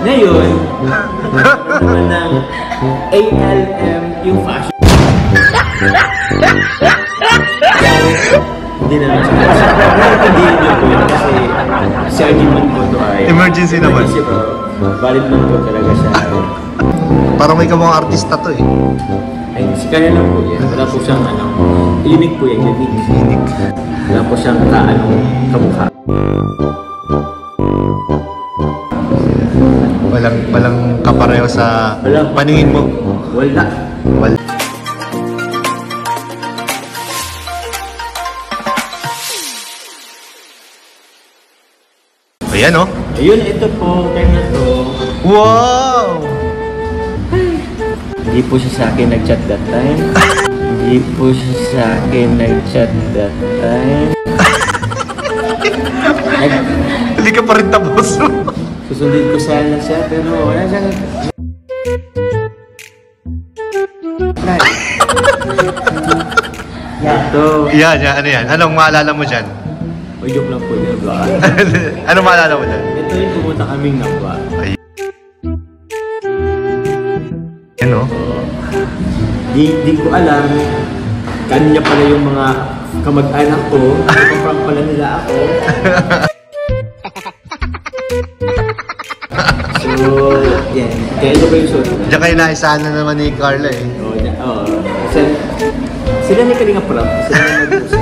Ngayon, naman ng ALM yung fashion. Hindi na lang siya. Hindi nyo po yun kasi si argument po ito ay emergency naman. Emergency po. Valid man po talaga siya. Parang may kamang artista to eh. Ay, si kanya lang po yan. Wala po siyang ano. Unique po yan. Unique. Wala po siyang kamukha. Walang kapareho sa paningin mo. Wala. Ayan oh. Ayun, ito po. Kaya na to. Wow! Hindi po siya sa akin nag-chat that time. Hindi po siya sa akin nag-chat that time. Hindi ka pa rin tapos. Susundin ko sana siya, pero wala siyang... Ito. Yan. Ano yan? Anong maalala mo dyan? O, joke lang po yun. Anong maalala mo dyan? Ito yung pumunta kaming Napa. Yan o. Di ko alam. Kanya pala yung mga kamag-anak ko. Kapag pala nila ako. So, yan. Kaya ito ba yung suot? Diyan kayo naisahan na naman ni Carla eh. Oo. Sila ni Kalinga Prab. Sila na mag-usap.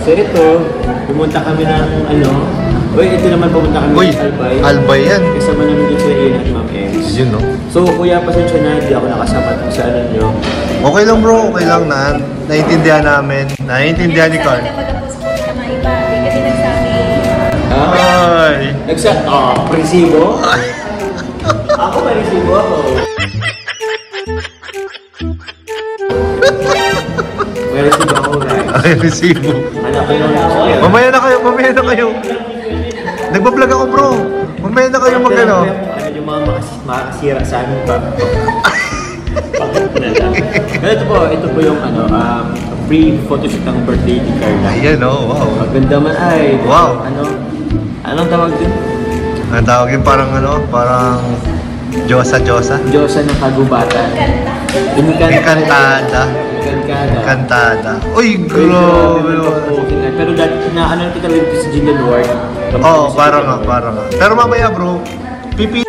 So ito, pumunta kami ng ano. Uy, ito naman pumunta kami ng Albay. Albay yan. Kasama namin dito sila Ian at Ma'am Ems. Yun no. So kuya, pasensya na, hindi ako nakasama sa ano nyo. Okay lang bro, okay lang na. Naiintindihan namin. Naiintindihan ni Carla. Ay! Presibo? Ako ba resibo ako? May resibo ako guys. Ay, resibo. Ano kayo ako? Mamaya na kayo. Nagbablog ako bro. Mamaya na kayo mag-ano. Yung mga makasira sa amin pa. Pero ito po yung ano, free photoshoot ng birthday ni Carla. Ayan oh, wow. Maganda man ay. Wow. Anong tawag din? Ang tawag yun parang Diyosa. Diyosa ng kagubatan. Encantada. Uy, grabe. Pero dati ano kita rin si Jillian Ward. Oo, parang nga. Pero mamaya bro, favorite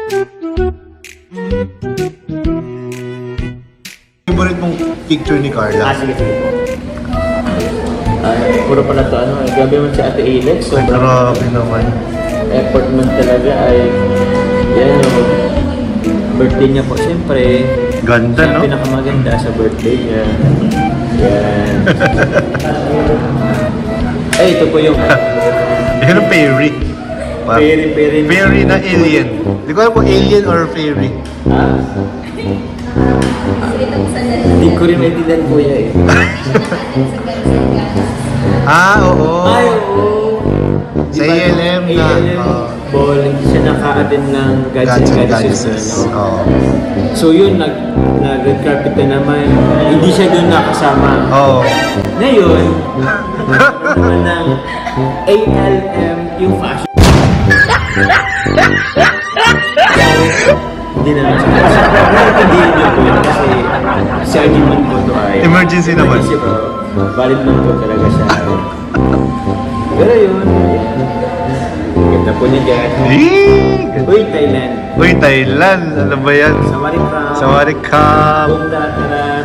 mong picture ni Carla? Sige po. Ay, puro pala to ano, grabe man si Ate Alex. Grabe naman. Effort man talaga ay, yan o, birthday niya po, siyempre. Ganda no? Pinakamaganda sa birthday niya. Yan. Ay, ito po yung... Yan ang fairy. Fairy na alien. Hindi ko alam po alien or fairy. Hindi ko rin maintindihan kuya eh. Oo. Ay, oo. Sa ALM na. Ball, siya naka-attend ng Gadgets and Gadgets. So yun, nag-red carpet na naman. Hindi siya doon nakasama. Ngayon, naman ng ALM yung fashion. Hindi na lang siya. Hindi nyo po yun kasi si argument po ito ay emergency naman. Valid man po talaga siya. Pero yun, ganda po niya dyan. Uy, Thailand. Uy, Thailand. Ano ba yan? Sawarikam. Bunda-tarat.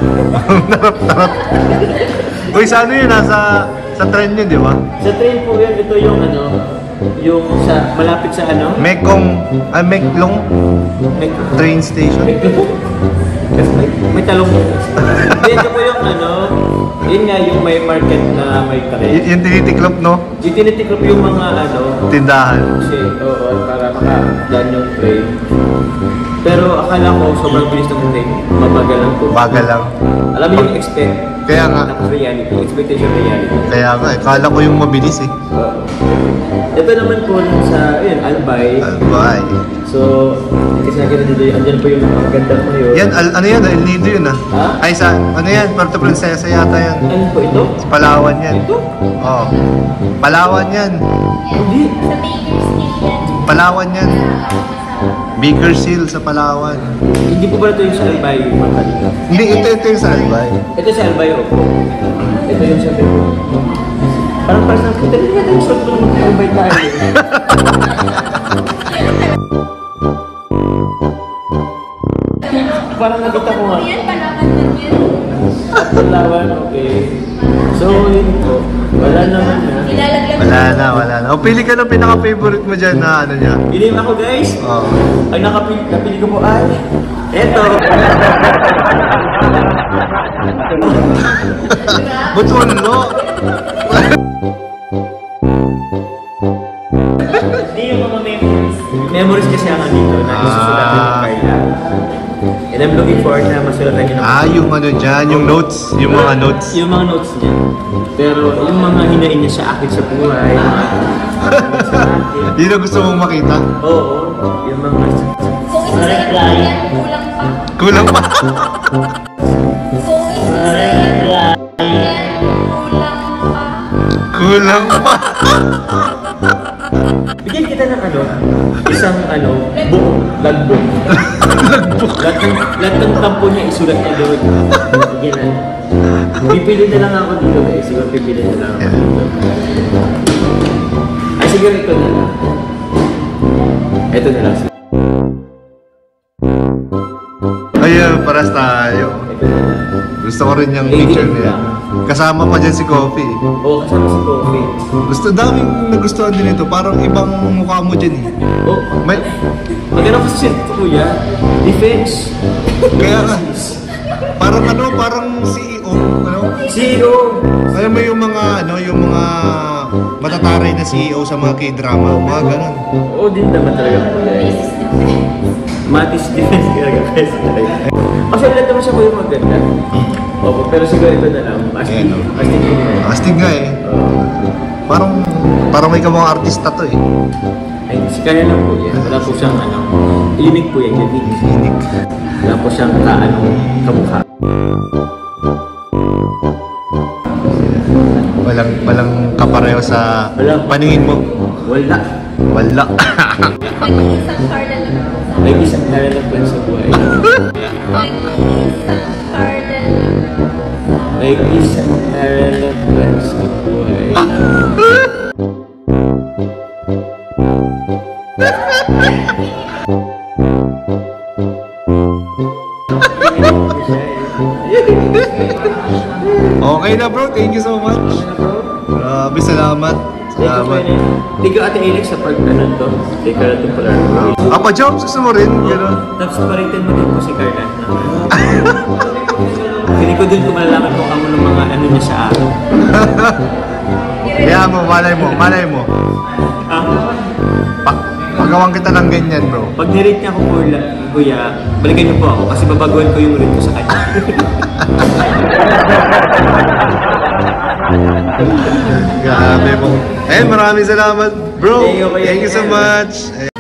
Uy, sa ano yun? Sa train yun, di ba? Sa train po yun, ito yung ano, yung sa, malapit sa ano? Meklong train station. May talong mo. Dito po yung ano, yun nga yung may market na may train. Yung tinitiklop, no? Yung tinitiklop yung mga ano, tindahan. Kasi, oo, para makadaan yung train. Pero akala ko sobrang bilis ng train. Mabagal lang po. Bagal lang. Alam mo yung kaya nga. Reality, expectation reality. Kaya nga, kala ko yung mabilis eh. Ito naman po sa, yun, Albay. So, kasi nakita dito, andyan po yung mga ganda po yun. Yan, ano yan? El Nido yun ah. Ha? Ay, ano yan? Puerto Princesa yata yan. Ano po ito? Sa Palawan yan. Ito? Oo. Palawan yan. Hindi. Palawan yan. Bakersfield sa Palawan. Hindi po pala ito yung sa Albay, mga kalingap. Hindi, ito yung sa Albay. Ito sa Albay, opo. Ito yung sa Albay. Parang parang nakita rin natin yung shot ng Albay tayo. Parang nakita ko nga. Yan, Palawan lang yun. At Palawan, okay. So, yun po. Wala naman na. Ilalagyan Wala na. O, pili ka ng pinaka-favorite mo dyan na ano niya. Pili mo ako, guys. Oo. Ang napili ko po ay... Eto. Ba't wala? Hindi yung mga memories. Memories kasi ang dito na isusulatan ng Carla. And I'm looking forward na masulatan niyo na. Yung ano dyan, yung notes. Yung mga notes. Yung mga notes niya. Pero yung mga hinain niya sa akin sa buhay, mga sa akin. Yun ang gusto mong makita? Oo, yung mga... Kung isa yan, kulang pa. Kulang pa. Kung isa yan, kulang pa. Kulang pa. Bigyan kita ng isang book, logbook. Lagbook. Lahat ng tampo niya isulat niya doon. Bigyan na. Pipili na lang ako dito guys. Siguro pipili na lang ako dito. Ay siguro ito na lang. Ito na lang. Ayun, paras tayo. Ito na lang. Gusto ko rin yung picture niya. Kasama pa dyan si Coffee. Oo, kasama si Coffee. Daming nagustuhan din ito. Parang ibang mukha mo dyan eh. Oh, May, maganda kasi siya ito kuya. Defense. kaya nga. Parang CEO. CEO. Alam mo yung mga matataray na CEO sa mga K-drama. Mga ganun. Oo din naman talaga kuya. Matis defense talaga kasi talaga. Kasi lahat naman siya kuya maganda. Opo, pero siguro ito na lang. Astig. Ayan, oh. Astig din na. Astig nga eh. Parang may kamang artista to eh. Ay, si kaya lang po yan. Wala po siyang unique po yan. Unique. Wala po siyang kamukha. Walang kapareho sa Wala. paningin mo. Wala. Wala. Nag-iisang Carla lang po. May isang kaya lang po sa buhay. Nag-iisang Carla lang. May isang kaya lang po sa buhay. Okay na bro, thank you so much. Grabe, salamat. Salamat. Hindi ka Ate Alex sa pag to. Hindi ka natin pala. Apa Jobs, gusto mo rin? Gano'n. Tapos paritin mo din po si Carla. Hindi ko din ko malalaman kung ano ng mga niya sa akin. Kaya mo, malay mo. Pagawan kita ng ganyan bro. Pag nirate niya ako kuya, balikan niyo po ako kasi babaguhan ko yung rate ko sa kanya. Grabe mo. Maraming salamat bro. Thank you, Thank you so much.